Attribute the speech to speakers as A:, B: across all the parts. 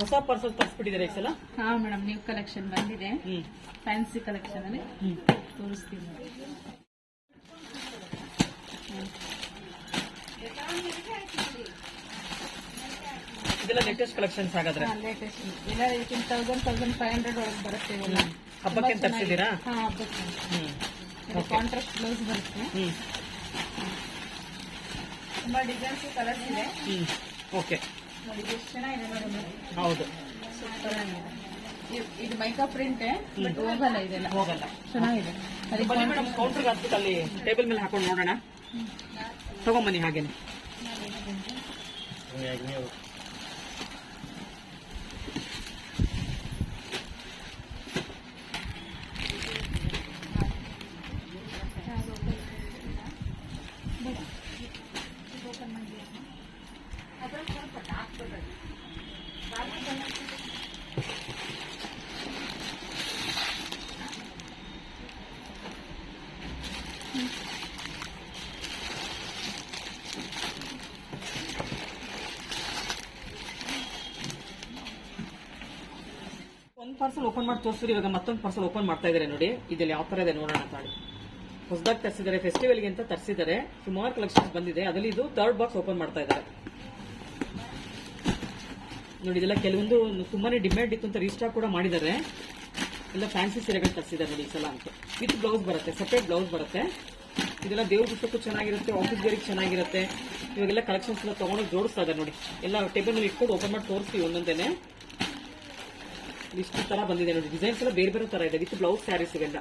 A: ಹೊಸ ಪಾರ್ಸಲ್ ತರಿಸ್ಬಿಟ್ಟಿದ್ದಾರೆ ಈ ಸಲ.
B: ಹಾ ಮೇಡಮ್, ನ್ಯೂ ಕಲೆಕ್ಷನ್ ಬಂದಿದೆ. ಫ್ಯಾನ್ಸಿ ಕಲೆಕ್ಷನ್ ಅಲ್ಲಿ ತೋರಿಸ್ತೀನಿ ನೋಡಿ.
A: ಇದೆಲ್ಲ ಲೇಟೆಸ್ಟ್ ಕಲೆಕ್ಷನ್ಸ್ ಹಾಗಾದ್ರೆ.
B: ಲೇಟೆಸ್ಟ್ ಎಲ್ಲ 1500 ಒಳಗೆ ಬರುತ್ತೆ ಇವೆಲ್ಲ.
A: ಹಬ್ಬಕ್ಕೆ ತರಿಸಿದ್ದೀರಾ?
B: ಹಾ, ಹಬ್ಬಕ್ಕೆ. ಕಾಂಟ್ರಾಸ್ಟ್ ಬ್ಲೌಸ್ ಬರುತ್ತೆ. ತುಂಬಾ ಡಿಸೈನ್ಸ್ ಕಲರ್ಸ್ ಇದೆ.
A: ಓಕೆ,
B: ನೋಡಿ ಎಷ್ಟು ಚೆನ್ನಾಗಿದೆ ಮೇಡಮ್.
A: ಹೌದು,
B: ಸೂಪರ್ ಆಗಿದೆ. ಇದು ಮೈಕಾ ಪ್ರಿಂಟ್, ಬಟ್ ಹೋಗಲ್ಲ, ಇದೆಲ್ಲ
A: ಹೋಗಲ್ಲ.
B: ಚೆನ್ನಾಗಿದೆ.
A: ಬನ್ನಿ ಮೇಡಮ್, ಕೌಂಟರ್ಗೆ ಹಾಕ್ಬಿಟ್ಟು ಅಲ್ಲಿ ಟೇಬಲ್ ಮೇಲೆ ಹಾಕೊಂಡು ನೋಡೋಣ. ತಗೊಂಬನ್ನಿ ಹಾಗೇನೆ. ಒಂದು ಪಾರ್ಸಲ್ ಓಪನ್ ಮಾಡಿ ತೋರಿಸಿದ್ರೆ ಇವಾಗ ಮತ್ತೊಂದು ಪಾರ್ಸಲ್ ಓಪನ್ ಮಾಡ್ತಾ ಇದ್ದಾರೆ ನೋಡಿ. ಇದರಲ್ಲಿ ಯಾವ ತರ ಇದೆ ನೋಡೋಣ ತಾಳಿ. ಹೊಸದಾಗಿ ತರಿಸಿದ್ದಾರೆ, ಫೆಸ್ಟಿವಲ್ಗೆ ಅಂತ ತರಿಸಿದ್ದಾರೆ. ಸುಮಾರು ಕಲೆಕ್ಷನ್ಸ್ ಬಂದಿದೆ. ಅದರಲ್ಲಿ ಇದು 3rd ಬಾಕ್ಸ್ ಓಪನ್ ಮಾಡ್ತಾ ಇದ್ದಾರೆ ನೋಡಿ. ಇದೆಲ್ಲ ಕೆಲವೊಂದು ತುಂಬಾನೇ ಡಿಮ್ಯಾಂಡ್ ಇತ್ತು ಅಂತ ರೀಸ್ಟಾಕ್ ಕೂಡ ಮಾಡಿದ್ದಾರೆ. ಎಲ್ಲ ಫ್ಯಾನ್ಸಿ ಸೀರೆಗಳು ತರಿಸಿದ್ದಾರೆ ನೋಡಿ ಈ ಸಲ ಅಂತ. ವಿತ್ ಬ್ಲೌಸ್ ಬರುತ್ತೆ, ಸೆಪರೇಟ್ ಬ್ಲೌಸ್ ಬರುತ್ತೆ. ಇದೆಲ್ಲ ದೇವ್ರ ಪುಸ್ತಕಕ್ಕೂ ಚೆನ್ನಾಗಿರುತ್ತೆ, ಆಫೀಸ್ ವೇರಿಗೆ ಚೆನ್ನಾಗಿರುತ್ತೆ. ಇವಾಗೆಲ್ಲ ಕಲೆಕ್ಷನ್ಸ್ ಎಲ್ಲ ತಗೊಂಡು ಜೋಡಿಸ್ತಾ ಇದ್ದಾರೆ ನೋಡಿ. ಎಲ್ಲ ಟೇಬಲ್ ಮೇಲೆ ಇಟ್ಕೊಂಡು ಓಪನ್ ಮಾಡಿ ತೋರಿಸ್ತೀವಿ ಒಂದೊಂದೇನೆ. ಇಷ್ಟು ತರ ಬಂದಿದೆ ನೋಡಿ. ಡಿಸೈನ್ಸ್ ಎಲ್ಲ ಬೇರೆ ಬೇರೆ ತರ ಇದೆ ವಿತ್ ಬ್ಲೌಸ್ ಸ್ಯಾರೀಸ್. ಇವೆಲ್ಲ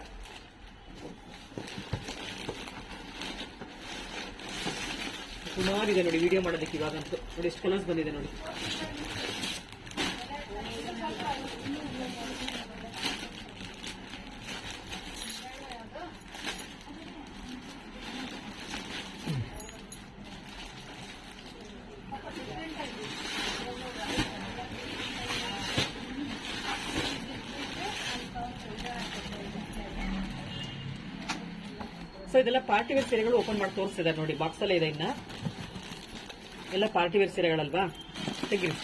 A: ಸುಮಾರು ಇದೆ ನೋಡಿ ವಿಡಿಯೋ ಮಾಡೋದಕ್ಕೆ ಇವಾಗಂತೂ. ನೋಡಿ ಎಷ್ಟು ಕಲರ್ಸ್ ಬಂದಿದೆ ನೋಡಿ. ಸೊ ಇದೆಲ್ಲ ಪಾರ್ಟಿ ವೇರ್ ಸೀರೆಗಳು ಓಪನ್ ಮಾಡಿ ತೋರಿಸ್ತಿದ್ದಾರೆ ನೋಡಿ. ಬಾಕ್ಸ್ ಅಲ್ಲೇ ಇದೆ. ಇನ್ನ ಎಲ್ಲ ಪಾರ್ಟಿ ವೇರ್ ಸೀರೆಗಳಲ್ವಾ, ತೆಗಿರಿ.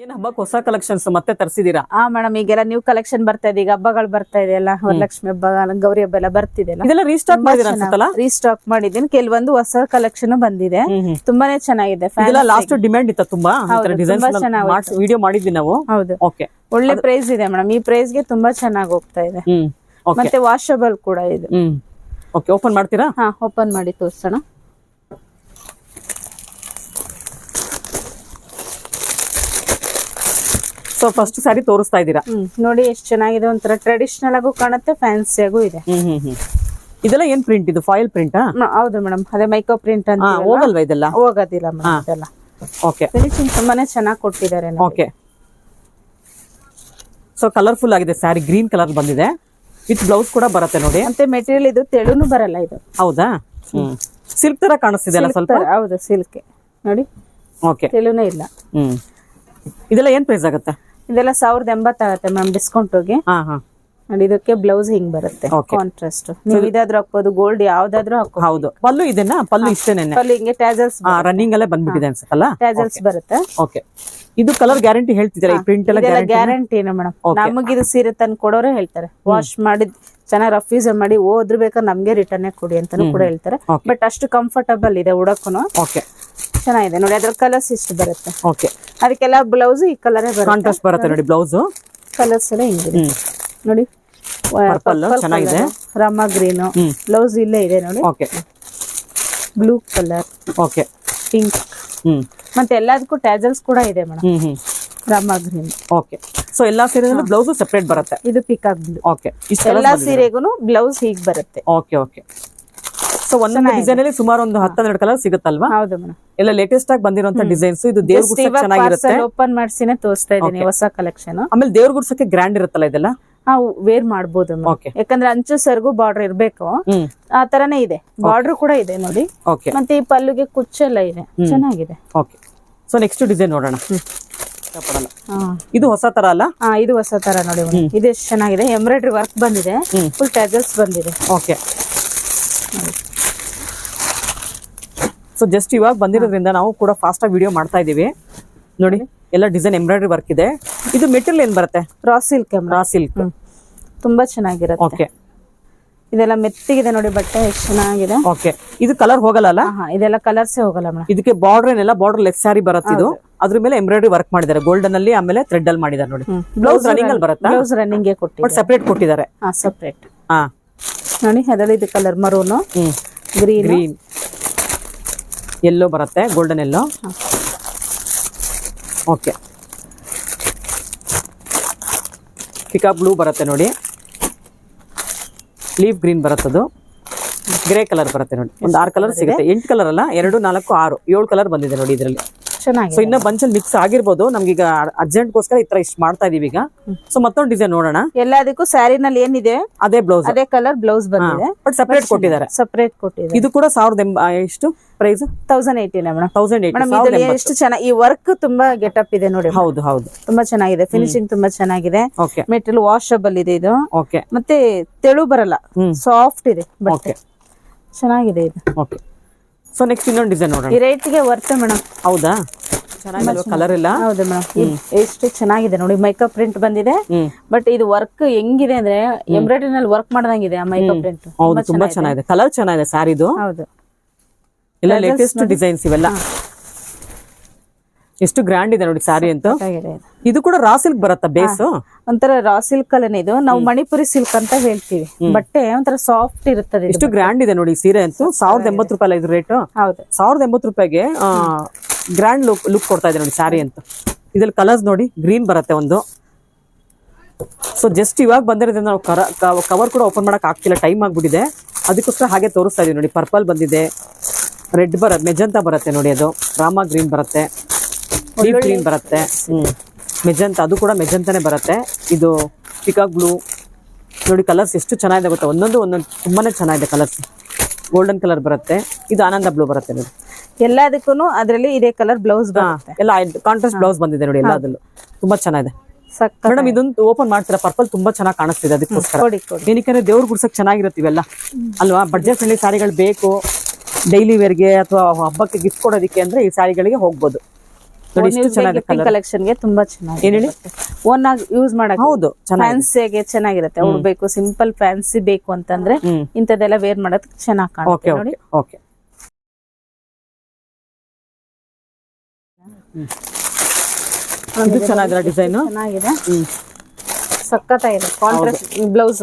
A: ಏನ್ ಹಬ್ಬಕ್ಕೆ ಹೊಸ ಕಲೆಕ್ಷನ್ಸ್ ಮತ್ತೆ ತರಿಸಿದೀರಾ?
B: ಹಾ ಮೇಡಮ್, ಈಗೆಲ್ಲ ನ್ಯೂ ಕಲೆಕ್ಷನ್ ಬರ್ತಾ ಇದೆ. ಈಗ ಹಬ್ಬಗಳು ಬರ್ತಾ ಇದೆ ಎಲ್ಲ, ವರಲಕ್ಷ್ಮಿ ಹಬ್ಬ, ಗೌರಿ ಹಬ್ಬ ಎಲ್ಲ ಬರ್ತಿದೆ.
A: ಇದೆಲ್ಲ ರೀಸ್ಟಾಕ್ ಮಾಡಿದಿರಾ ಅನ್ಸುತ್ತಲ್ಲ?
B: ರೀಸ್ಟಾಕ್ ಮಾಡಿದ್ದೀನಿ. ಕೆಲವೊಂದು ಹೊಸ ಕಲೆಕ್ಷನ್ ಬಂದಿದೆ, ತುಂಬಾನೇ ಚೆನ್ನಾಗಿದೆ.
A: ಲಾಸ್ಟ್ ಡಿಮ್ಯಾಂಡ್ ಇತ್ತ ತುಂಬಾ ವಿಡಿಯೋ ಮಾಡಿದ್ವಿ ನಾವು.
B: ಹೌದು,
A: ಓಕೆ,
B: ಒಳ್ಳೆ ಪ್ರೈಸ್ ಇದೆ ಮೇಡಮ್. ಈ ಪ್ರೈಸ್ ಗೆ ತುಂಬಾ ಚೆನ್ನಾಗಿ ಹೋಗ್ತಾ ಇದೆ. ಮತ್ತೆ ವಾಷಬಲ್ ಕೂಡ ಇದೆ.
A: ಓಕೆ, ಓಪನ್ ಮಾಡ್ತೀರಾ?
B: ಹಾ, ಓಪನ್ ಮಾಡಿ ತೋರಿಸೋಣ.
A: ಸೊ ಫಸ್ಟ್ ಸ್ಯಾರಿ ತೋರಿಸ್ತಾ ಇದ್ದೀರಾ
B: ನೋಡಿ. ಎಷ್ಟು ಚೆನ್ನಾಗಿದೆ. ಒಂಥರ ಟ್ರೆಡಿಷನಲ್ ಆಗು ಕಾಣುತ್ತೆ, ಫ್ಯಾನ್ಸಿ ಆಗು ಇದೆ.
A: ಇದೆಲ್ಲ ಏನ್ ಪ್ರಿಂಟ್? ಇದು ಫಾಯಿಲ್ ಪ್ರಿಂಟ್?
B: ಹೌದು ಮೇಡಮ್, ಅದೇ ಮೈಕ್ರೋ ಪ್ರಿಂಟ್ ಅಂತ.
A: ಹೋಗಲ್ವಾ ಇದೆಲ್ಲ?
B: ಹೋಗೋದಿಲ್ಲ ಮೇಡಮ್ ಇದೆಲ್ಲ.
A: ಓಕೆ,
B: ಫಿನಿಶಿಂಗ್ ತುಂಬಾನೇ ಚೆನ್ನಾಗಿ ಕೊಟ್ಟಿದ್ದಾರೆ.
A: ಓಕೆ, ಸೊ ಕಲರ್ಫುಲ್ ಆಗಿದೆ ಸ್ಯಾರಿ. ಗ್ರೀನ್ ಕಲರ್ ಬಂದಿದೆ, ವಿತ್ ಬ್ಲೌಸ್ ಕೂಡ ಬರುತ್ತೆ ನೋಡಿ.
B: ಮತ್ತೆ ಮೆಟೀರಿಯಲ್ ಇದು ತೆಳುನು ಬರಲ್ಲ ಇದು.
A: ಹೌದಾ? ಸಿಲ್ಕ್ ತರ ಕಾಣಿಸ್ತಿದೆ ಅಲ್ಲ ಸ್ವಲ್ಪ?
B: ಹೌದು, ಸಿಲ್ಕ್ ನೋಡಿ.
A: ಓಕೆ,
B: ತೆಳುನೇ ಇಲ್ಲ.
A: ಇದೆಲ್ಲ ಏನ್ ಪ್ರೈಸ್ ಆಗುತ್ತೆ?
B: ಇದೆಲ್ಲ 1080 ಆಗುತ್ತೆ ಮ್ಯಾಮ್ ಡಿಸ್ಕೌಂಟ್ ಹೋಗಿ. ನೋಡಿ, ಇದಕ್ಕೆ ಬ್ಲೌಸ್ ಹಿಂಗ್ ಬರುತ್ತೆ ಕಾಂಟ್ರಾಸ್ಟ್. ನೀವು ಇದಾದ್ರೂ ಹಾಕೋದು, ಗೋಲ್ಡ್ ಯಾವ್ದಾದ್ರು ಹಾಕೋ.
A: ಹೌದು, ಪಲ್ಲು ಇದೆನಾ? ಪಲ್ಲು ಇಷ್ಟೇನೆ?
B: ಪಲ್ಲು ಹಿಂಗೆ ಟ್ಯಾಜಲ್ಸ್
A: ರನ್ನಿಂಗ್ ಅಲ್ಲೇ ಬಂದ್ಬಿಟ್ಟಿದೆ ಅನ್ಸುತ್ತಲ್ಲ?
B: ಟ್ಯಾಜಲ್ಸ್ ಬರುತ್ತೆ.
A: ಓಕೆ, ಇದು ಕಲರ್ ಗ್ಯಾರಂಟಿ ಹೇಳ್ತಿದ್ದಾರೆ? ಈ ಪ್ರಿಂಟ್ ಎಲ್ಲ
B: ಗ್ಯಾರಂಟಿ ಮೇಡಮ್. ನಮಗಿದು ಸೀರೆ ತಂದು ಕೊಡೋರೆ ಹೇಳ್ತಾರೆ, ವಾಶ್ ಮಾಡಿ ಚೆನ್ನಾಗಿ ರಫ್ ಯೂಸ್ ಮಾಡಿ ಹೋದ್ರ ಬೇಕಾದ್ರೆ ನಮ್ಗೆ ರಿಟರ್ನ್ ಕೊಡಿ ಅಂತಾನು ಕೂಡ ಹೇಳ್ತಾರೆ. ಬಟ್ ಅಷ್ಟು ಕಂಫರ್ಟಬಲ್ ಇದೆ ಉಡಕ್ಕೂನು.
A: ಓಕೆ,
B: ಚೆನ್ನಾಗಿದೆ ನೋಡಿ. ಅದ್ರ ಕಲರ್ಸ್ ಇಷ್ಟು ಬರುತ್ತೆ.
A: ಓಕೆ,
B: ಅದಕ್ಕೆಲ್ಲ ಬ್ಲೌಸ್ ಈ ಕಲರ್
A: ಕಾಂಟ್ರಾಸ್ಟ್ ಬರುತ್ತೆ ನೋಡಿ. ಬ್ಲೌಸ್
B: ಕಲರ್ಸ್ ಎಲ್ಲ ಹಿಂಗಿದೆ ನೋಡಿ.
A: ಚೆನ್ನಾಗಿದೆ.
B: ರಾಮ ಗ್ರೀನ್ ಬ್ಲೌಸ್ ಇಲ್ಲೇ ಇದೆ ನೋಡಿ.
A: Okay,
B: blue colour,
A: okay,
B: pink, ಮತ್ತೆ ಎಲ್ಲದಕ್ಕೂ ಟ್ಯಾಜಲ್ಸ್ ಕೂಡ ಇದೆ madam. Rama green.
A: Okay, so ಎಲ್ಲಾ ಸೀರೆಗೂ ಬ್ಲೌಸ್ ಸೆಪರೇಟ್ ಬರುತ್ತೆ.
B: ಇದು ಪಿಕಾಕ್ ಬ್ಲೂ.
A: ಓಕೆ,
B: ಎಲ್ಲಾ ಸೀರೆಗೂ ಬ್ಲೌಸ್ ಹೀಗ್ ಬರುತ್ತೆ.
A: ಓಕೆ, ಓಕೆ,
C: ಸೊ ಒಂದೊಂದು ಡಿಸೈನ್ ಅಲ್ಲಿ ಸುಮಾರು ಒಂದು 10-12 ಕಲರ್ ಸಿಗುತ್ತಲ್ವಾ?
B: ಹೌದು ಮೇಡಮ್.
C: ಎಲ್ಲ ಲೇಟೆಸ್ಟ್ ಆಗಿ ಬಂದಿರುವಂತ ಡಿಸೈನ್ಸ್. ಇದು ದೇವ್ರ ಗುಡ್ಸಕ್ಕೆ ಚೆನ್ನಾಗಿರುತ್ತೆ.
B: ಓಪನ್ ಮಾಡ್ಸಿನೇ ತೋರಿಸ್ತಾ ಇದೀನಿ ಹೊಸ ಕಲೆಕ್ಷನ್.
C: ಆಮೇಲೆ ದೇವ್ರ ಗುಡ್ಸಕ್ಕೆ ಗ್ರ್ಯಾಂಡ್ ಇರುತ್ತಲ್ಲ ಇದೆಲ್ಲ?
B: ವೇರ್ ಮಾಡ್ಬೋದು madam.
C: Okay.
B: ಯಾಕಂದ್ರೆ ಅಂಚು ಸರ್ಗು ಬಾರ್ಡರ್ ಇರ್ಬೇಕು, ಆ ತರನೇ ಇದೆ. ಬಾರ್ಡರ್ ಕೂಡ ಇದೆ ನೋಡಿ.
C: ಓಕೆ.
B: ಮತ್ತೆ ಈ ಪಲ್ಲುಗೆ ಕುಚ್ಚೆಲ್ಲ ಇದೆ, ಚೆನ್ನಾಗಿದೆ.
C: ಓಕೆ. ಸೊ ನೆಕ್ಸ್ಟ್ ಡಿಸೈನ್ ನೋಡೋಣ. ಇದು ಹೊಸ ತರ ಅಲ್ಲ?
B: ಇದು ಹೊಸ ತರ ನೋಡಿ madam. ಇದು ಎಷ್ಟು ಚೆನ್ನಾಗಿದೆ. ಎಂಬ್ರಾಯ್ಡರಿ ವರ್ಕ್ ಬಂದಿದೆ, ಫುಲ್ ಟ್ಯಾಸಲ್ಸ್ ಬಂದಿದೆ.
C: ಓಕೆ. ಸೊ ಜಸ್ಟ್ ಇವಾಗ ಬಂದಿರೋದ್ರಿಂದ ನಾವು ಕೂಡ ಫಾಸ್ಟ್ ಆಗಿ ವಿಡಿಯೋ ಮಾಡ್ತಾ ಇದೀವಿ. ನೋಡಿ ಎಲ್ಲ ಡಿಸೈನ್ ಎಂಬ್ರಾಯ್ಡರಿ ವರ್ಕ್ ಇದೆ. ಇದು ಮೆಟೀರಿಯಲ್ ಏನ್ ಬರುತ್ತೆ?
B: Raw silk.
C: ರಾ ಸಿಲ್ಕ್
B: ತುಂಬಾ ಚೆನ್ನಾಗಿರುತ್ತೆ.
C: ಓಕೆ.
B: ಇದೆಲ್ಲ ಮೆತ್ತಿಗಿದೆ ನೋಡಿ, ಬಟ್ಟೆ ಎಷ್ಟು ಚೆನ್ನಾಗಿದೆ.
C: ಓಕೆ. ಇದು ಕಲರ್ ಹೋಗಲ್ಲ?
B: ಇದೆಲ್ಲ ಕಲರ್ಸ್ ಹೋಗಲ್ಲ ಮೇಡಮ್.
C: ಇದಕ್ಕೆ ಬಾರ್ಡರ್ ಏನೆಲ್ಲ ಬಾರ್ಡರ್ ಲೆಸ್ ಸ್ಯಾರಿ ಬರುತ್ತೆ. ಇದು ಅದ್ರ ಮೇಲೆ ಎಂಬ್ರಾಯ್ಡರಿ ವರ್ಕ್ ಮಾಡಿದ್ದಾರೆ, ಗೋಲ್ಡನ್ ಅಲ್ಲಿ, ಆಮೇಲೆ ಥ್ರೆಡ್ ಅಲ್ಲಿ ಮಾಡಿದ್ದಾರೆ ನೋಡಿ. ಬ್ಲೌಸ್ ರನ್ನಿಂಗ್ ಅಲ್ಲಿ ಬರುತ್ತೆ?
B: ಬ್ಲೌಸ್ ರನ್ನಿಂಗ್ ಕೊಟ್ಟಿದ್ದಾರೆ,
C: ಬಟ್ ಸೆಪರೇಟ್ ಕೊಟ್ಟಿದ್ದಾರೆ.
B: ಸೆಪರೇಟ್. ನೋಡಿ ಅದರಲ್ಲಿ ಇದು ಕಲರ್ ಮರೂನ್, ಗ್ರೀನ್,
C: ಯೆಲ್ಲೋ ಬರುತ್ತೆ, ಗೋಲ್ಡನ್ ಯೆಲ್ಲೋ. ಓಕೆ. ಪಿಕಾ ಬ್ಲೂ ಬರುತ್ತೆ ನೋಡಿ, ಲೀಫ್ ಗ್ರೀನ್ ಬರುತ್ತದು, ಗ್ರೇ ಕಲರ್ ಬರುತ್ತೆ ನೋಡಿ. ಒಂದು 6 ಕಲರ್ ಸಿಗುತ್ತೆ. 8 ಕಲರ್ ಅಲ್ಲ, 2, 4, 6, 7 ಕಲರ್ ಬಂದಿದೆ ನೋಡಿ ಇದರಲ್ಲಿ.
B: ಚೆನ್ನಾಗಿ.
C: ಸೊ ಇನ್ನ ಬಂಚಲ್ಲಿ ಮಿಕ್ಸ್ ಆಗಿರ್ಬೋದು. ನಮ್ಗೀಗ ಅರ್ಜೆಂಟ್ಗೋಸ್ಕರ ಈ ತರ ಇಷ್ಟು ಮಾಡ್ತಾ ಇದೀವಿ ಈಗ. ಸೊ ಮತ್ತೊಂದು ಡಿಸೈನ್ ನೋಡೋಣ.
B: ಎಲ್ಲದಕ್ಕೂ ಸ್ಯಾರಿನಲ್ಲಿ ಏನಿದೆ
C: ಅದೇ ಬ್ಲೌಸ್,
B: ಅದೇ ಕಲರ್ ಬ್ಲೌಸ್ ಬಂದಿದೆ,
C: ಬಟ್ ಸಪರೇಟ್ ಕೊಟ್ಟಿದ್ದಾರೆ.
B: ಸಪರೇಟ್ ಕೊಟ್ಟಿದ್ದಾರೆ.
C: ಇದು ಕೂಡ 1000 ಎಷ್ಟು ಪ್ರೈಸ್?
B: 1080 ಮೇಡಮ್.
C: 1080.
B: ಎಷ್ಟು ಚೆನ್ನಾಗಿ ಈ ವರ್ಕ್ ತುಂಬಾ ಗೆಟಪ್ ಇದೆ ನೋಡಿ.
C: ಹೌದು ಹೌದು,
B: ತುಂಬಾ ಚೆನ್ನಾಗಿದೆ. ಫಿನಿಶಿಂಗ್ ತುಂಬಾ ಚೆನ್ನಾಗಿದೆ.
C: ಓಕೆ.
B: ಮೆಟೀರಿಯಲ್ ವಾಷಬಲ್ ಇದೆ ಇದು.
C: ಓಕೆ.
B: ಮತ್ತೆ ತೆಳು ಬರಲ್ಲ, ಸಾಫ್ಟ್ ಇದೆ ಬಟ್ಟೆ. ಚೆನ್ನಾಗಿದೆ ಇದು.
C: ಓಕೆ. ಸೊ ನೆಕ್ಸ್ಟ್ ಇನ್ನೊಂದು ಡಿಸೈನ್ ನೋಡೋಣ.
B: ಈ ರೇಟ್ ಗೆ ವರ್ತ್ ಮೇಡಮ್.
C: ಹೌದಾ? ಚೆನ್ನಾಗಿದೆ ಕಲರ್ ಇಲ್ಲ?
B: ಹೌದು ಮೇಡಮ್. ಎಷ್ಟು ಚೆನ್ನಾಗಿದೆ ನೋಡಿ. ಮೈಕಪ್ ಪ್ರಿಂಟ್ ಬಂದಿದೆ, ಬಟ್ ಇದು ವರ್ಕ್ ಹೆಂಗಿದೆ ಅಂದ್ರೆ ಎಂಬ್ರಾಯ್ಡರಿ ನಲ್ಲಿ ವರ್ಕ್ ಮಾಡ್ದಂಗಿದೆ ಆ ಮೈಕಪ್ ಪ್ರಿಂಟ್.
C: ಹೌದು, ತುಂಬಾ ಚೆನ್ನಾಗಿದೆ. ಕಲರ್ ಚೆನ್ನಾಗಿದೆ ಸ್ಯಾರಿದು.
B: ಹೌದು.
C: ಎಲ್ಲ ಲೇಟೆಸ್ಟ್ ಡಿಸೈನ್ಸ್ ಇವೆಲ್ಲ. ಎಷ್ಟು ಗ್ರ್ಯಾಂಡ್ ಇದೆ ನೋಡಿ ಸ್ಯಾರಿ ಅಂತ. ಇದು ಕೂಡ ರಾ ಸಿಲ್ಕ್ ಬರುತ್ತಾ ಬೇಸ್?
B: ಒಂಥರ ರಾ ಸಿಲ್ಕ್ ಅಲ್ಲೇ ಇದು. ನಾವು ಮಣಿಪುರಿ ಸಿಲ್ಕ್ ಅಂತ ಹೇಳ್ತೀವಿ. ಬಟ್ಟೆ ಒಂಥರ ಸಾಫ್ಟ್ ಇರುತ್ತದೆ.
C: ಎಷ್ಟು ಗ್ರ್ಯಾಂಡ್ ಇದೆ ನೋಡಿ ಸೀರೆ ಅಂತೂ. 1080 ರೂಪಾಯಿ ಇದು ರೇಟ್.
B: ಹೌದು.
C: 1080 ರೂಪಾಯಿಗೆ ಗ್ರ್ಯಾಂಡ್ ಲುಕ್ ಕೊಡ್ತಾ ಇದೆ ನೋಡಿ ಸ್ಯಾರಿ ಅಂತ. ಇದ್ರಲ್ಲಿ ಕಲರ್ಸ್ ನೋಡಿ, ಗ್ರೀನ್ ಬರುತ್ತೆ ಒಂದು. ಸೊ ಜಸ್ಟ್ ಇವಾಗ ಬಂದಿರೋದ್ರಿಂದ ನಾವು ಕವರ್ ಕೂಡ ಓಪನ್ ಮಾಡಕ್ ಆಗ್ತಿಲ್ಲ, ಟೈಮ್ ಆಗ್ಬಿಟ್ಟಿದೆ. ಅದಕ್ಕೋಸ್ಕರ ಹಾಗೆ ತೋರಿಸ್ತಾ ಇದೀವಿ ನೋಡಿ. ಪರ್ಪಲ್ ಬಂದಿದೆ, ರೆಡ್ ಬರುತ್ತೆ, ಮೆಜಂತಾ ಬರುತ್ತೆ ನೋಡಿ, ಅದು ರಾಮಾ ಗ್ರೀನ್ ಬರುತ್ತೆ, ಡೀಪ್ ಗ್ರೀನ್ ಬರುತ್ತೆ, ಮೆಜಂತಾ, ಅದು ಕೂಡ ಮೆಜಂತಾನೆ ಬರುತ್ತೆ. ಇದು ಪಿಕಾಕ್ ಬ್ಲೂ ನೋಡಿ. ಕಲರ್ಸ್ ಎಷ್ಟು ಚೆನ್ನಾಗಿದೆ ಗೊತ್ತಾ, ಒಂದೊಂದು ತುಂಬಾನೇ ಚೆನ್ನಾಗಿದೆ ಕಲರ್ಸ್. ಗೋಲ್ಡನ್ ಕಲರ್ ಬರುತ್ತೆ, ಇದು ಆನಂದ ಬ್ಲೂ ಬರುತ್ತೆ ನೋಡಿ.
B: ಎಲ್ಲದಕ್ಕೂ ಅದರಲ್ಲಿ ಇದೇ ಕಲರ್ ಬ್ಲೌಸ್ ಬರುತ್ತೆ.
C: ಎಲ್ಲ ಕಾಂಟ್ರಾಸ್ಟ್ ಬ್ಲೌಸ್ ಬಂದಿದೆ ನೋಡಿ ಎಲ್ಲದಲ್ಲೂ. ತುಂಬಾ ಚೆನ್ನಾಗಿದೆ ಮೇಡಮ್. ಇದೊಂದು ಓಪನ್ ಮಾಡ್ತೀರಾ? ಪರ್ಪಲ್ ತುಂಬಾ ಚೆನ್ನಾಗಿ ಕಾಣಿಸ್ತಿದೆ, ಅದಕ್ಕೋಸ್ಕರ. ಏನಕ್ಕೆ ದೇವ್ರ ಗುಡ್ಸಕ್ ಚೆನ್ನಾಗಿರುತ್ತೆ ಇವೆಲ್ಲ ಅಲ್ವಾ? ಬಡ್ಜೆಟ್ ಫ್ರೆಂಡ್ಲಿ ಸ್ಯಾರಿಗಳು ಬೇಕು ಡೈಲಿ ವೇರ್ಗೆ ಅಥವಾ ಹಬ್ಬಕ್ಕೆ ಗಿಫ್ಟ್ ಕೊಡೋದಕ್ಕೆ ಅಂದ್ರೆ ಈ ಸ್ಯಾರಿಗಳಿಗೆ ಹೋಗ್ಬೋದು ನೋಡಿ. ಎಷ್ಟು ಚೆನ್ನಾಗಿದೆ ಕಲರ್.
B: ಕಲೆಕ್ಷನ್ ಗೆ ತುಂಬಾ ಚೆನ್ನಾಗಿ.
C: ಏನ್ ಹೇಳಿ?
B: ಓನ್ ಆಗಿ ಯೂಸ್ ಮಾಡಕ್ಕೆ.
C: ಹೌದು,
B: ಫ್ಯಾನ್ಸಿಗೆ ಚೆನ್ನಾಗಿರುತ್ತೆ. ಅವ್ರು ಬೇಕು ಸಿಂಪಲ್ ಫ್ಯಾನ್ಸಿ ಬೇಕು ಅಂತಂದ್ರೆ ಇಂಥದ್ದೆಲ್ಲ ವೇರ್ ಮಾಡೋದಕ್ಕೆ ಚೆನ್ನಾಗಿ ಕಾಣುತ್ತೆ ನೋಡಿ.
C: ಓಕೆ. ಇದು ಚೆನ್ನಾಗಿದೆ ಡಿಸೈನ್.
B: ಚೆನ್ನಾಗಿದೆ, ಸಕ್ಕತ್ತಾಗಿದೆ. ಕಾಂಟ್ರಾಸ್ಟ್ ಬ್ಲೌಸ್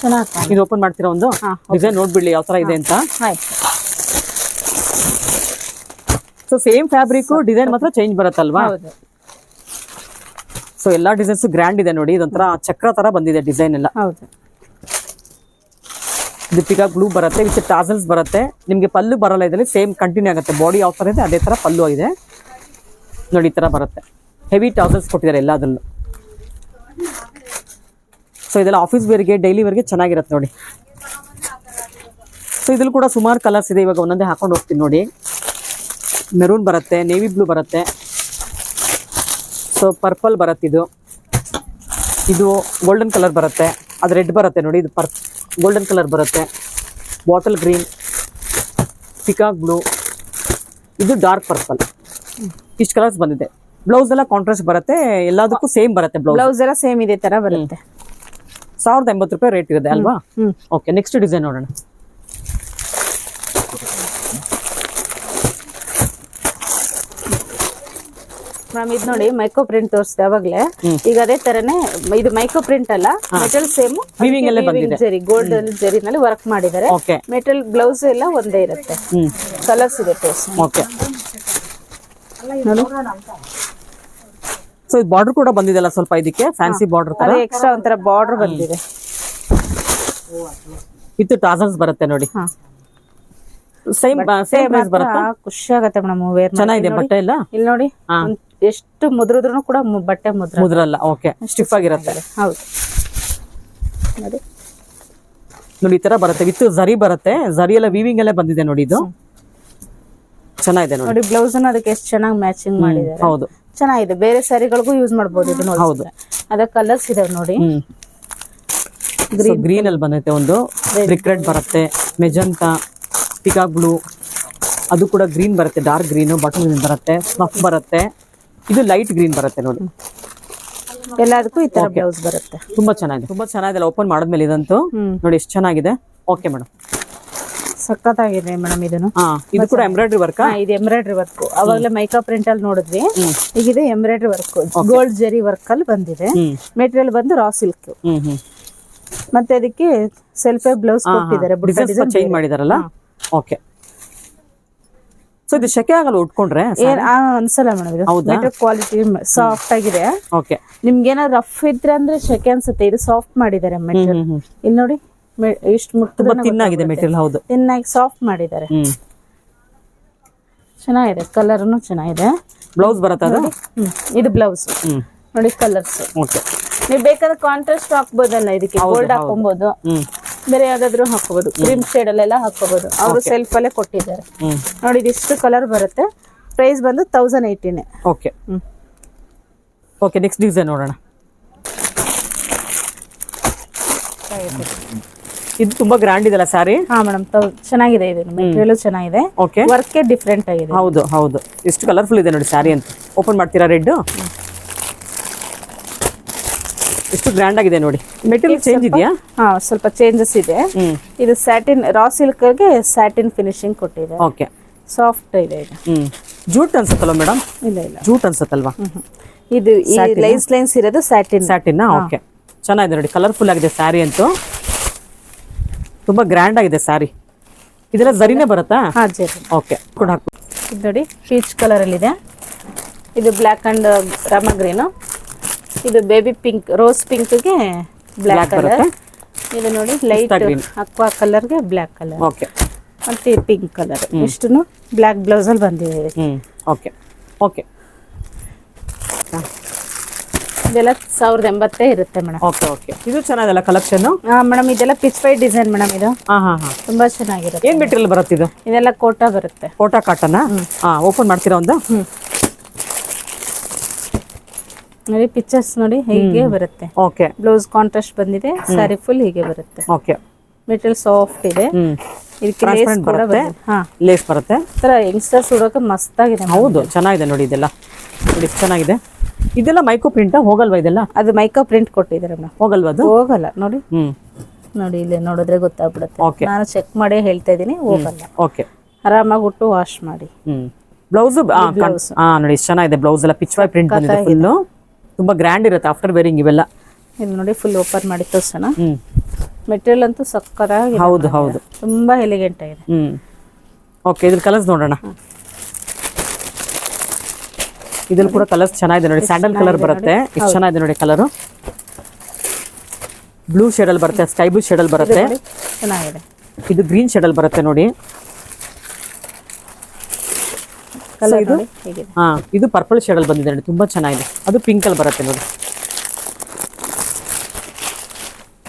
B: ಚೆನ್ನಾಗಿ.
C: ಇದು ಓಪನ್ ಮಾಡ್ತೀರಾ? ಒಂದು ಡಿಸೈನ್ ನೋಡ್ಬಿಡ್ಲಿ ಯಾವ ತರ ಇದೆ ಅಂತ. ಸೊ ಸೇಮ್ ಫ್ಯಾಬ್ರಿಕ್, ಡಿಸೈನ್ ಮಾತ್ರ ಚೇಂಜ್ ಬರುತ್ತಲ್ವಾ? ಸೊ ಎಲ್ಲಾ ಡಿಸೈನ್ಸ್ ಗ್ರ್ಯಾಂಡ್ ಇದೆ ನೋಡಿ. ಇದೊಂಥರ ಚಕ್ರ ತರ ಬಂದಿದೆ ಡಿಸೈನ್ ಎಲ್ಲ.
B: ಹೌದು.
C: ಇದು ಪಿಕಾಕ್ ಬ್ಲೂ ಬರುತ್ತೆ, ವಿತ್ ಟಾಸಲ್ಸ್ ಬರುತ್ತೆ. ನಿಮ್ಗೆ ಪಲ್ಲು ಬರಲ್ಲ, ಇದರಲ್ಲಿ ಸೇಮ್ ಕಂಟಿನ್ಯೂ ಆಗುತ್ತೆ. ಬಾಡಿ ಯಾವ ತರ ಇದೆ ಅದೇ ತರ ಪಲ್ಲು ಇದೆ ನೋಡಿ. ಈ ತರ ಬರುತ್ತೆ. ಹೆವಿ ಟಾಸಲ್ಸ್ ಕೊಟ್ಟಿದ್ದಾರೆ ಎಲ್ಲದನ್ನು. ಸೊ ಇದೆಲ್ಲ ಆಫೀಸ್ ವೇರ್ಗೆ, ಡೈಲಿ ವೇರ್ಗೆ ಚೆನ್ನಾಗಿರುತ್ತೆ ನೋಡಿ. ಸೊ ಇದ್ರಲ್ಲಿ ಕೂಡ ಸುಮಾರು ಕಲರ್ಸ್ ಇದೆ. ಇವಾಗ ಒಂದೊಂದೇ ಹಾಕೊಂಡು ಹೋಗ್ತೀನಿ ನೋಡಿ. ಮೆರೂನ್ ಬರುತ್ತೆ, ನೇವಿ ಬ್ಲೂ ಬರುತ್ತೆ, ಸೊ ಪರ್ಪಲ್ ಬರುತ್ತೆ, ಇದು ಗೋಲ್ಡನ್ ಕಲರ್ ಬರುತ್ತೆ, ಅದು ರೆಡ್ ಬರುತ್ತೆ ನೋಡಿ. ಇದು ಗೋಲ್ಡನ್ ಕಲರ್ ಬರುತ್ತೆ, ಬಾಟಲ್ ಗ್ರೀನ್, ಪಿಕಾಕ್ ಬ್ಲೂ, ಇದು ಡಾರ್ಕ್ ಪರ್ಪಲ್. ಇಷ್ಟು ಕಲರ್ಸ್ ಬಂದಿದೆ. ಬ್ಲೌಸ್ ಎಲ್ಲ ಕಾಂಟ್ರಾಸ್ಟ್ ಬರುತ್ತೆ, ಎಲ್ಲದಕ್ಕೂ ಸೇಮ್ ಬರುತ್ತೆ.
B: ಬ್ಲೌಸ್ ಎಲ್ಲ ಸೇಮ್ ಇದೇ ತರ ಬರುತ್ತೆ.
C: 1080 ರೂಪಾಯಿ ರೇಟ್ ಇದೆ ಅಲ್ವಾ? ಓಕೆ. ನೆಕ್ಸ್ಟ್ ಡಿಸೈನ್ ನೋಡೋಣ.
B: ಮ್ಯಾಮ್ ಇದು ನೋಡಿ ಮೈಕ್ರೋ ಪ್ರಿಂಟ್ ತೋರಿಸಿದೆ ಅವಾಗ್ಲೇ. ಈಗ ಅದೇ ತರನೇ ಇದು ಮೈಕ್ರೋ ಪ್ರಿಂಟ್ ಅಲ್ಲ, ಮೆಟಲ್ ಸೇಮ್ ಜರಿ, ಗೋಲ್ಡ್ ಜರಿನಲ್ಲಿ ವರ್ಕ್ ಮಾಡಿದ್ದಾರೆ. ಮೆಟಲ್ ಬ್ಲೌಸ್ ಎಲ್ಲ ಒಂದೇ ಇರುತ್ತೆ. ಕಲರ್ಸ್ ಇದೆ
C: ಓಕೆ. ಸೊ ಇದು ಬಾರ್ಡರ್ ಕೂಡ ಬಂದಿದೆಲ್ಲ ಸ್ವಲ್ಪ, ಇದಕ್ಕೆ ಫ್ಯಾನ್ಸಿ ಬಾರ್ಡರ್ ತರ
B: ಎಕ್ಸ್ಟ್ರಾ ಒಂಥರ ಬಾರ್ಡರ್ ಬಂದಿದೆ.
C: ವಿತ್ ಟಾಸಲ್ಸ್ ಬರುತ್ತೆ ನೋಡಿ. ಸೇಮ್ ಪ್ರೈಸ್ ಬರುತ್ತಾ?
B: ಖುಷಿ ಆಗತ್ತೆ ಮೇಡಮ್ ವೇರ್
C: ಚೆನ್ನಾಗಿದೆ ಬಟ್ಟೆ ಎಲ್ಲ
B: ಇಲ್ಲಿ ನೋಡಿ ಎಷ್ಟು ಮುದ್ರಿದ್ರು ಕೂಡ ಬಟ್ಟೆ
C: ಮುದ್ರಲ್ಲ. ಓಕೆ, ಸ್ಟಿಫ್ ಆಗಿರುತ್ತೆ.
B: ಹೌದು ನೋಡಿ
C: ನೋಡಿ ಈ ತರ ಬರುತ್ತೆ, ವಿತ್ ಜರಿ ಬರುತ್ತೆ. ಜರಿ ಎಲ್ಲ ವೀವಿಂಗ್ ಎಲ್ಲ ಬಂದಿದೆ ನೋಡಿ, ಇದು ಚೆನ್ನಾಗಿದೆ ನೋಡಿ.
B: ನೋಡಿ ಬ್ಲೌಸ್ ಅದಕ್ಕೆ ಎಷ್ಟು ಚೆನ್ನಾಗಿ ಮ್ಯಾಚಿಂಗ್ ಮಾಡಿದ್ದಾರೆ.
C: ಹೌದು,
B: ಚೆನ್ನಾಗಿದೆ. ಬೇರೆ ಸ್ಯಾರಿಗಳಿಗೂ ಯೂಸ್ ಮಾಡಬಹುದು ಇದನ್ನ.
C: ಹೌದು,
B: ಅದ ಕಲರ್ಸ್ ಇದಾವೆ ನೋಡಿ.
C: ಗ್ರೀನ್ ಅಲ್ಲಿ ಬಂದೈತೆ, ಒಂದು ಬ್ರಿಕ್ ರೆಡ್ ಬರುತ್ತೆ, ಮೆಜಂತಾ, ಪಿಕಾಕ್ ಬ್ಲೂ, ಅದು ಕೂಡ ಗ್ರೀನ್ ಬರುತ್ತೆ, ಡಾರ್ಕ್ ಗ್ರೀನ್, ಬಾಟಲ್ ಗ್ರೀನ್ ಬರುತ್ತೆ, ಸ್ನಫ್ ಬರುತ್ತೆ, ಇದು ಲೈಟ್ ಗ್ರೀನ್ ಬರುತ್ತೆ ನೋಡಿ.
B: ಎಲ್ಲದಕ್ಕೂ ಈ ತರ ಬ್ಲೌಸ್ ಬರುತ್ತೆ.
C: ತುಂಬಾ ಚೆನ್ನಾಗಿದೆ ಓಪನ್ ಮಾಡಿದ್ಮೇಲೆ ಇದಂತೂ ನೋಡಿ ಎಷ್ಟು ಚೆನ್ನಾಗಿದೆ. ಓಕೆ ಮೇಡಮ್,
B: ಸಖತ್ತಾಗಿದೆ ಮೇಡಮ್ ಇದನ್ನು.
C: ಇದು ಕೂಡ ಎಂಬ್ರಾಯ್ಡ್ರಿ ವರ್ಕ್.
B: ಇದು ಎಂಬ್ರಾಯ್ಡ್ರಿ ವರ್ಕ್. ಅವಾಗಲೇ ಮೈಕಾ ಪ್ರಿಂಟ್ ಅಲ್ಲಿ ನೋಡಿದ್ವಿ. ಈಗ ಇದೆ ಎಂಬ್ರಾಯ್ಡ್ರಿ ವರ್ಕ್, ಗೋಲ್ಡ್ ಜರಿ ವರ್ಕ್ ಅಲ್ಲಿ ಬಂದಿದೆ. ಮೆಟೀರಿಯಲ್ ಬಂದು ರಾ ಸಿಲ್ಕ್. ಮತ್ತೆ ಅದಕ್ಕೆ ಸೆಲ್ಫ್ ಬ್ಲೌಸ್ ಕೊಟ್ಟಿದ್ದಾರೆ,
C: ಚೇಂಜ್ ಮಾಡಿದಾರಲ್ಲ. ಓಕೆ, ಸೊ ಇದು ಶೆಕೆ ಆಗಲ್ಲ ಉಟ್ಕೊಂಡ್ರೆ?
B: ಅನ್ಸಲ್ಲ ಮೇಡಮ್, ಇದು ಮೆಟೀರಿಯಲ್ ಕ್ವಾಲಿಟಿ ಸಾಫ್ಟ್ ಆಗಿದೆ.
C: ಓಕೆ,
B: ನಿಮ್ಗೆ ಏನೋ ರಫ್ ಇದ್ರೆ ಅಂದ್ರೆ ಶೆಕೆ ಅನ್ಸುತ್ತೆ. ಇದು ಸಾಫ್ಟ್ ಮಾಡಿದ್ದಾರೆ ಮೆಟೀರಿಯಲ್. ಇಲ್ಲಿ ನೋಡಿ ಇಷ್ಟು ಮುಟ್ಟಿದ್ರೆ
C: ತಿನ್ನಾಗಿದೆ ಮೆಟೀರಿಯಲ್. ಹೌದು,
B: ತಿನ್ನಾಗಿ ಸಾಫ್ಟ್ ಮಾಡಿದ್ದಾರೆ. ಚೆನ್ನಾಗಿದೆ, ಕಲರ್ನು ಚೆನ್ನಾಗಿದೆ.
C: ಬ್ಲೌಸ್ ಬರುತ್ತೆ ಅದು.
B: ಇದು ಬ್ಲೌಸ್ ನೋಡಿ, ಕಲರ್ಸ್.
C: ಓಕೆ,
B: ನೀವು ಬೇಕಾದ್ರೆ ಕಾಂಟ್ರಾಸ್ಟ್ ಹಾಕ್ಬೋದಲ್ಲ, ಇದಕ್ಕೆ ಗೋಲ್ಡ್ ಹಾಕೊಬಹುದು, ಬೇರೆ ಯಾವ್ದಾದ್ರು ಹಾಕೋಬಹುದು, ಕ್ರೀಮ್ ಶೇಡ್ ಅಲ್ಲೆಲ್ಲ ಹಾಕೋಬಹುದು. ಅವರು ಸೆಲ್ಫ್ ಅಲ್ಲೇ ಕೊಟ್ಟಿದ್ದಾರೆ ನೋಡಿ. ಇದಿಷ್ಟು ಕಲರ್ ಬರುತ್ತೆ. ಪ್ರೈಸ್ ಬಂದು 1018.
C: ಓಕೆ ಓಕೆ, ನೆಕ್ಸ್ಟ್ ಡಿಸೈನ್ ನೋಡೋಣ. ಇದು ತುಂಬಾ ಗ್ರ್ಯಾಂಡ್ ಇದೆಲ್ಲ ಸ್ಯಾರಿ.
B: ಹಾ ಮೇಡಮ್, ಚೆನ್ನಾಗಿದೆ. ಇದು ಮೆಟೀರಿಯಲ್ ಚೆನ್ನಾಗಿದೆ.
C: ಓಕೆ,
B: ವರ್ಕ್ ಡಿಫ್ರೆಂಟ್ ಆಗಿದೆ.
C: ಹೌದು ಹೌದು, ಎಷ್ಟು ಕಲರ್ಫುಲ್ ಇದೆ ನೋಡಿ ಸ್ಯಾರಿ ಅಂತ. ಓಪನ್ ಮಾಡ್ತೀರಾ? ರೆಡ್ ಎಷ್ಟು ಗ್ರ್ಯಾಂಡ್ ಆಗಿದೆ ನೋಡಿ. ಮೆಟೀರಿಯಲ್ ಚೇಂಜ್ ಇದೆಯಾ?
B: ಹಾ, ಸ್ವಲ್ಪ ಚೇಂಜಸ್ ಇದೆ. ಇದು ಸ್ಯಾಟಿನ್, ರಾ ಸಿಲ್ಕ್ ಗೆ ಸ್ಯಾಟಿನ್ ಫಿನಿಶಿಂಗ್ ಕೊಟ್ಟಿದೆ.
C: ಓಕೆ,
B: ಸಾಫ್ಟ್ ಇದೆ ಇದು.
C: ಜೂಟ್ ಅನ್ಸುತ್ತಲ್ವ ಮೇಡಮ್?
B: ಇಲ್ಲ ಇಲ್ಲ,
C: ಜೂಟ್ ಅನ್ಸುತ್ತಲ್ವಾ?
B: ಇದು ಈ ಲೈನ್ಸ್ ಇರೋದು ಸ್ಯಾಟಿನ್.
C: ಸ್ಯಾಟಿನ್. ಓಕೆ, ಚೆನ್ನಾಗಿದೆ ನೋಡಿ, ಕಲರ್ಫುಲ್ ಆಗಿದೆ ಸ್ಯಾರಿ ಅಂತೂ. ತುಂಬಾ ಗ್ರ್ಯಾಂಡ್ ಆಗಿದೆ ಸ್ಯಾರಿ. ಇದೆಲ್ಲ ಜರಿನೇ ಬರುತ್ತಾ?
B: ಹಾ, ಜರಿ.
C: ಓಕೆ, ಕೂಡ ಹಾಕು.
B: ಇದು ನೋಡಿ ಪೀಚ್ ಕಲರ್ ಅಲ್ಲಿ ಇದೆ. ಇದು ಬ್ಲ್ಯಾಕ್ ಅಂಡ್ ರಾಮ ಗ್ರೀನ್. ಇದು ಬೇಬಿ ಪಿಂಕ್, ರೋಸ್ ಪಿಂಕ್ ಗೆ ಬ್ಲ್ಯಾಕ್ ಕಲರ್. ಇದು ನೋಡಿ ಲೈಟ್ ಅಕ್ವಾ ಕಲರ್ ಗೆ ಬ್ಲ್ಯಾಕ್ ಕಲರ್.
C: ಓಕೆ,
B: ಮತ್ತೆ ಪಿಂಕ್ ಕಲರ್. ಇಷ್ಟನ್ನು ಬ್ಲ್ಯಾಕ್ ಬ್ಲೌಸ್ ಅಲ್ಲಿ ಬಂದಿದೆ.
C: ಓಕೆ ಓಕೆ,
B: ಇದೆಲ್ಲ 1080 ಇರುತ್ತೆ ಮೇಡಮ್.
C: ಓಕೆ ಓಕೆ, ಇದು ಚೆನ್ನಾಗಿದೆಲ್ಲ ಕಲೆಕ್ಷನ್.
B: ಮೇಡಮ್ ಇದೆಲ್ಲ ಪಿಚ್ ಪೈ ಡಿಸೈನ್ ಮೇಡಮ್. ಇದು ತುಂಬಾ ಚೆನ್ನಾಗಿರುತ್ತೆ.
C: ಏನ್ ಮೆಟೀರಿಯಲ್ ಬರುತ್ತೆ ಇದು?
B: ಇದೆಲ್ಲ ಕೋಟಾ ಬರುತ್ತೆ.
C: ಕೋಟಾ ಕಾಟನ್. ಓಪನ್ ಮಾಡ್ತೀರಾ ಒಂದು?
B: ನೋಡಿ ಪಿಕ್ಚರ್ಸ್ ನೋಡಿ, ಹೀಗೆ ಬರುತ್ತೆ.
C: ಓಕೆ,
B: ಬ್ಲೌಸ್ ಕಾಂಟ್ರಾಸ್ಟ್ ಬಂದಿದೆ. ಸ್ಯಾರಿ ಫುಲ್ ಹೀಗೆ ಬರುತ್ತೆ.
C: ಓಕೆ,
B: ಮೆಟೀರಿಯಲ್ ಸಾಫ್ಟ್ ಇದೆ. ಇದಕ್ಕೆ ಲೇಸ್ ಕೂಡ ಬರುತ್ತೆ.
C: ಲೇಸ್ ಬರುತ್ತೆ.
B: ತರ ಯಂಗ್ಸ್ಟರ್ಸ್ ಉಡೋಕೆ ಮಸ್ತ್ ಆಗಿದೆ.
C: ಹೌದು, ಚೆನ್ನಾಗಿದೆ ನೋಡಿ. ಇದೆಲ್ಲ ನೋಡಿ ಎಷ್ಟು ಚೆನ್ನಾಗಿದೆ. ಇದೆಲ್ಲ ಮೈಕೋ ಪ್ರಿಂಟ್ ಹೋಗಲ್ವಾ? ಇದೆಲ್ಲ
B: ಅದು ಮೈಕೋ ಪ್ರಿಂಟ್ ಕೊಟ್ಟಿದ್ದಾರೆ ಮೇಡಮ್.
C: ಹೋಗಲ್ವಾ? ಅದು ಹೋಗಲ್ಲ
B: ನೋಡಿ. ನೋಡಿ ಇಲ್ಲಿ ನೋಡಿದ್ರೆ ಗೊತ್ತಾಗ್ಬಿಡುತ್ತೆ. ನಾನು ಚೆಕ್ ಮಾಡಿ ಹೇಳ್ತಾ ಇದೀನಿ, ಹೋಗಲ್ಲ.
C: ಓಕೆ,
B: ಆರಾಮಾಗಿ ಉಟ್ಟು ವಾಶ್ ಮಾಡಿ.
C: ಬ್ಲೌಸ್ ನೋಡಿ ಎಷ್ಟು ಚೆನ್ನಾಗಿದೆ. ಬ್ಲೌಸ್ ಎಲ್ಲ ಪಿಚ್ ವೈ ಪ್ರಿಂಟ್ ಬಂದಿದೆ. ಫುಲ್ ತುಂಬಾ ಗ್ರ್ಯಾಂಡ್ ಇರುತ್ತೆ ಆಫ್ಟರ್ ವೇರಿಂಗ್ ಇವೆಲ್ಲ.
B: ಇಲ್ಲಿ ನೋಡಿ ಫುಲ್ ಓಪನ್ ಮಾಡಿ ತೋರ್ಸೋಣ. ಮೆಟೀರಿಯಲ್ ಅಂತೂ ಸಕ್ಕತ್ತಾಗಿದೆ.
C: ಹೌದು ಹೌದು,
B: ತುಂಬಾ ಎಲಿಗೆಂಟ್ ಆಗಿದೆ.
C: ಓಕೆ, ಇದ್ರ ಕಲರ್ಸ್ ನೋಡೋಣ. ಇದ್ರಲ್ಲಿ ಕೂಡ ಕಲರ್ಸ್ ಚೆನ್ನಾಗಿದೆ ನೋಡಿ. ಸ್ಯಾಂಡಲ್ ಕಲರ್ ಬರುತ್ತೆ, ಎಷ್ಟು ಚೆನ್ನಾಗಿದೆ ನೋಡಿ ಕಲರ್. ಬ್ಲೂ ಶೇಡ್ ಅಲ್ಲಿ ಬರುತ್ತೆ, ಸ್ಕೈ ಬ್ಲೂ ಶೇಡ್ ಅಲ್ಲಿ ಬರುತ್ತೆ,
B: ಚೆನ್ನಾಗಿದೆ.
C: ಇದು ಗ್ರೀನ್ ಶೇಡ್ ಅಲ್ಲಿ ಬರುತ್ತೆ ನೋಡಿ. ಇದು ಪರ್ಪಲ್ ಶೇಡ್ ಅಲ್ಲಿ ಬಂದಿದೆ ನೋಡಿ, ತುಂಬಾ ಚೆನ್ನಾಗಿದೆ. ಅದು ಪಿಂಕ್ ಅಲ್ಲಿ ಬರುತ್ತೆ ನೋಡಿ.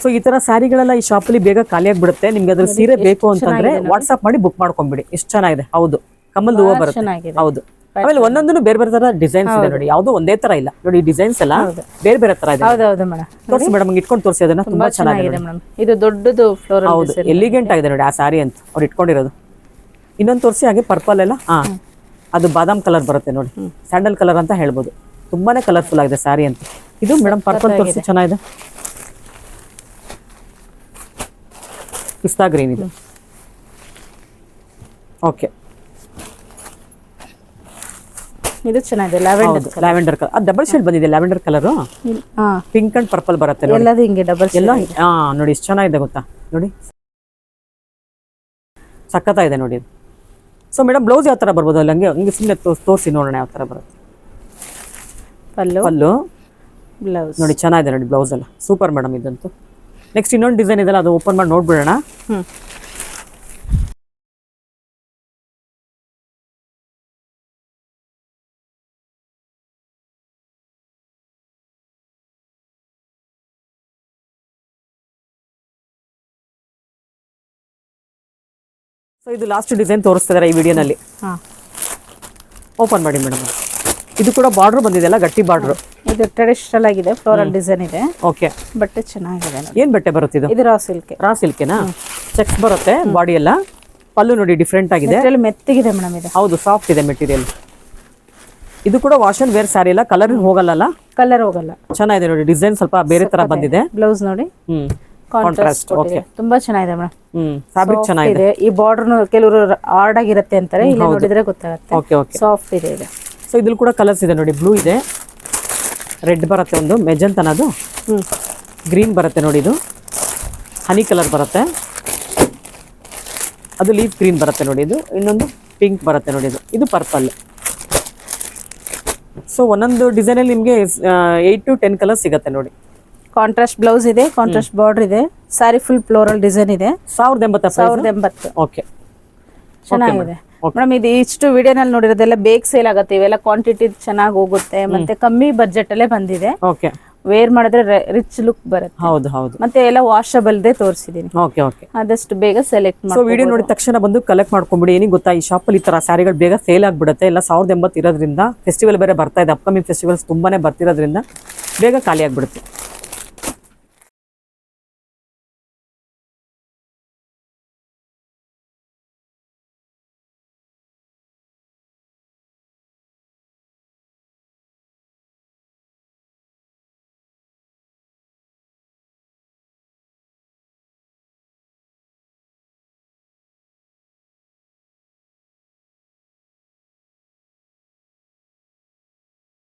C: ಸೊ ಈ ತರ ಸ್ಯಾರಿಗಳೆಲ್ಲ ಈ ಶಾಪ್ ಅಲ್ಲಿ ಬೇಗ ಖಾಲಿ ಆಗ್ಬಿಡುತ್ತೆ. ನಿಮ್ಗೆ ಅದ್ರ ಸೀರೆ ಬೇಕು ಅಂತಂದ್ರೆ ವಾಟ್ಸ್ಆಪ್ ಮಾಡಿ ಬುಕ್ ಮಾಡ್ಕೊಂಡ್ಬಿಡಿ. ಎಷ್ಟು ಚೆನ್ನಾಗಿದೆ. ಹೌದು, ಕಮಲ್ ಹೂವು ಬರುತ್ತೆ. ಹೌದು, ಆಮೇಲೆ ಒಂದೊಂದು ಬೇರೆ ಬೇರೆ ತರ ಡಿಸೈನ್ಸ್ ಇದೆ ನೋಡಿ. ಯಾವ್ದು ಒಂದೇ ತರ ಇಲ್ಲ ನೋಡಿ. ಡಿಸೈನ್ಸ್ ಎಲ್ಲ ಬೇರೆ ಬೇರೆ ತರ ಇದೆ.
B: ಹೌದೌದು ಮೇಡಮ್.
C: ತೋರಿಸಿ ಮೇಡಮ್, ಇಟ್ಕೊಂಡು ತೋರಿಸಿ. ಅದನ್ನ ತುಂಬಾ ಚೆನ್ನಾಗಿದೆ
B: ಮೇಡಮ್. ಇದು ದೊಡ್ಡದು ಫ್ಲೋರಲ್.
C: ಹೌದು, ಎಲಿಗೆಂಟ್ ಆಗಿದೆ ನೋಡಿ ಆ ಸ್ಯಾರಿ ಅಂತ ಅವ್ರು ಇಟ್ಕೊಂಡಿರೋದು. ಇನ್ನೊಂದು ತೋರಿಸಿ ಹಾಗೆ. ಪರ್ಪಲ್ ಎಲ್ಲ ಅದು ಬಾದಾಮ್ ಕಲರ್ ಬರುತ್ತೆ ನೋಡಿ. ಸ್ಯಾಂಡಲ್ ಕಲರ್ ಅಂತ ಹೇಳ್ಬೋದು. ತುಂಬಾನೇ ಕಲರ್ಫುಲ್ ಆಗಿದೆ ಸ್ಯಾರಿ ಅಂತ. ಇದು ಮೇಡಮ್ ಪರ್ಪಲ್ ತೋರಿಸಿ, ಚೆನ್ನಾಗಿದೆ. ಪಿಸ್ತಾ ಗ್ರೀನ್ ಇದು. ಓಕೆ,
B: ಇದು ಚೆನ್ನಾಗಿದೆ. Lavender
C: colour. ಅದು ಡಬಲ್ ಶೇಡ್ ಬಂದಿದೆ. Lavender colour, pink and purple ಬರುತ್ತೆ ನೋಡಿ.
B: ಎಲ್ಲದು ಹಿಂಗೆ ಡಬಲ್
C: ಎಲ್ಲ ನೋಡಿ ಎಷ್ಟು ಚೆನ್ನಾಗಿದೆ ಗೊತ್ತಾ ನೋಡಿ. ಸಖತ್ತಾಗಿದೆ ನೋಡಿ. ಸೊ ಮೇಡಮ್, ಬ್ಲೌಸ್ ಯಾವ ತರ ಬರ್ಬೋದು? ಅಲ್ಲಿ ಹಂಗೆ ಸುಮ್ಮನೆ ತೋರಿಸಿ ನೋಡೋಣ ಯಾವ ತರ ಬರುತ್ತೆ. ಪಲ್ಲು
B: ಬ್ಲೌಸ್
C: ನೋಡಿ, ಚೆನ್ನಾಗಿದೆ ನೋಡಿ. ಬ್ಲೌಸ್ ಎಲ್ಲ ಸೂಪರ್ ಮೇಡಮ್ ಇದಂತೂ. ನೆಕ್ಸ್ಟ್ ಇನ್ನೊಂದು ಡಿಸೈನ್ ಇದೆಲ್ಲ, ಅದು ಓಪನ್ ಮಾಡಿ ನೋಡ್ಬಿಡೋಣ. ಸೊ ಇದು ಲಾಸ್ಟ್ ಡಿಸೈನ್ ತೋರಿಸ್ತಿದ್ದಾರೆ ಈ ವಿಡಿಯೋನಲ್ಲಿ.
B: ಹಾ,
C: ಓಪನ್ ಮಾಡಿ ಮೇಡಮ್. ಇದು ಕೂಡ ಬಾರ್ಡರ್ ಬಂದಿದೆ ಅಲ್ಲ, ಗಟ್ಟಿ ಬಾರ್ಡರ್.
B: ಇದು ಟ್ರೆಡಿಷನಲ್ ಆಗಿದೆ, ಫ್ಲೋರಲ್ ಡಿಸೈನ್ ಇದೆ.
C: ಓಕೆ,
B: ಬಟ್ಟೆ ಚೆನ್ನಾಗಿದೆ ನೋಡಿ.
C: ಏನ್ ಬಟ್ಟೆ ಬರುತ್ತೆ ಇದು?
B: ಇದು ರಾ ಸಿಲ್ಕ್.
C: ರಾ ಸಿಲ್ಕೆನಾ? ಚೆಕ್ಸ್ ಬರುತ್ತೆ ಬಾಡಿ ಎಲ್ಲ. ಪಲ್ಲು ನೋಡಿ ಡಿಫ್ರೆಂಟ್ ಆಗಿದೆ,
B: ಮೆತ್ತಗಿದೆ ಮೇಡಮ್ ಇದು.
C: ಹೌದು, ಸಾಫ್ಟ್ ಇದೆ ಮೆಟೀರಿಯಲ್. ಇದು ಕೂಡ ವಾಶ್ ಅಂಡ್ ವೇರ್ ಸ್ಯಾರಿ ಎಲ್ಲ, ಕಲರ್ ಹೋಗಲ್ಲ,
B: ಕಲರ್ ಹೋಗಲ್ಲ.
C: ಚೆನ್ನಾಗಿದೆ ನೋಡಿ, ಡಿಸೈನ್ ಸ್ವಲ್ಪ ಬೇರೆ ತರ ಬಂದಿದೆ.
B: ಬ್ಲೌಸ್ ನೋಡಿ ಕಾಂಟ್ರಾಸ್ಟ್. ಓಕೆ, ತುಂಬಾ ಚೆನ್ನಾಗಿದೆ ಮೇಡಮ್.
C: ಫ್ಯಾಬ್ರಿಕ್ ಚೆನ್ನಾಗಿದೆ.
B: ಈ ಬಾರ್ಡರ್ ಕೆಲವರು ಹಾರ್ಡ್ ಆಗಿರುತ್ತೆ ಅಂತಾರೆ, ಇಲ್ಲಿ ನೋಡಿದ್ರೆ ಗೊತ್ತಾಗುತ್ತೆ.
C: ಓಕೆ ಓಕೆ,
B: ಸಾಫ್ಟ್ ಇದೆ ಇದು.
C: ಸೊ ಇದ್ರಲ್ಲಿ ಕೂಡ ಕಲರ್ಸ್ ಇದೆ ನೋಡಿ. ಬ್ಲೂ ಇದೆ, ರೆಡ್ ಬರುತ್ತೆ ಒಂದು, ಮೆಜೆಂಟನದು, ಗ್ರೀನ್ ಬರುತ್ತೆ ನೋಡಿ, ಇದು ಹನಿ ಕಲರ್ ಬರುತ್ತೆ, ಅದು ಲೀಫ್ ಗ್ರೀನ್ ಬರುತ್ತೆ ನೋಡಿ, ಇದು ಇನ್ನೊಂದು ಪಿಂಕ್ ಬರುತ್ತೆ ನೋಡಿ, ಇದು ಪರ್ಪಲ್. ಸೊ ಒಂದೊಂದು ಡಿಸೈನಲ್ಲಿ ನಿಮಗೆ 8 to 10 ಕಲರ್ಸ್ ಸಿಗುತ್ತೆ ನೋಡಿ.
B: ಕಾಂಟ್ರಾಸ್ಟ್ ಬ್ಲೌಸ್ ಇದೆ, ಕಾಂಟ್ರಾಸ್ಟ್ ಬಾರ್ಡರ್ ಇದೆ, ಸಾರಿ ಫುಲ್ ಫ್ಲೋರಲ್ ಡಿಸೈನ್ ಇದೆ. 1080.
C: ಓಕೆ,
B: ಚೆನ್ನಾಗಿದೆ ಮೇಡಮ್. ಇದು ಇಷ್ಟು ವಿಡಿಯೋನಲ್ಲಿ ನೋಡಿರೋದೆಲ್ಲ ಬೇಗ ಸೇಲ್ ಆಗುತ್ತೆ, ಇವೆಲ್ಲ ಕ್ವಾಂಟಿಟಿ ಚೆನ್ನಾಗಿ ಹೋಗುತ್ತೆ, ಮತ್ತೆ ಕಮ್ಮಿ ಬಜೆಟ್ ಅಲ್ಲೇ ಬಂದಿದೆ.
C: ಓಕೆ,
B: ವೇರ್ ಮಾಡಿದ್ರೆ ರಿಚ್ ಲುಕ್ ಬರುತ್ತೆ.
C: ಹೌದು ಹೌದು,
B: ಮತ್ತೆ ಎಲ್ಲ ವಾಷಬಲ್ ದೇ ತೋರಿಸಿದೀನಿ.
C: ಓಕೆ ಓಕೆ,
B: ಆದಷ್ಟು ಬೇಗ ಸೆಲೆಕ್ಟ್ ಮಾಡಿ.
C: ಸೊ ವಿಡಿಯೋ ನೋಡಿದ ತಕ್ಷಣ ಬಂದು ಕಲೆಕ್ಟ್ ಮಾಡ್ಕೊಂಡ್ಬಿಡಿ. ಏನಿಗೆ ಗೊತ್ತಾ, ಈ ಶಾಪಲ್ಲಿ ಈ ತರ ಸ್ಯಾರಿಗಳು ಬೇಗ ಸೇಲ್ ಆಗ್ಬಿಡುತ್ತೆ. ಎಲ್ಲ 1080 ಇರೋದ್ರಿಂದ, ಫೆಸ್ಟಿವಲ್ ಬೇರೆ ಬರ್ತಾ ಇದೆ, ಅಪ್ಕಮಿಂಗ್ ಫೆಸ್ಟಿವಲ್ಸ್ ತುಂಬಾನೇ ಬರ್ತಿರೋದ್ರಿಂದ ಬೇಗ ಖಾಲಿ ಆಗ್ಬಿಡುತ್ತೆ.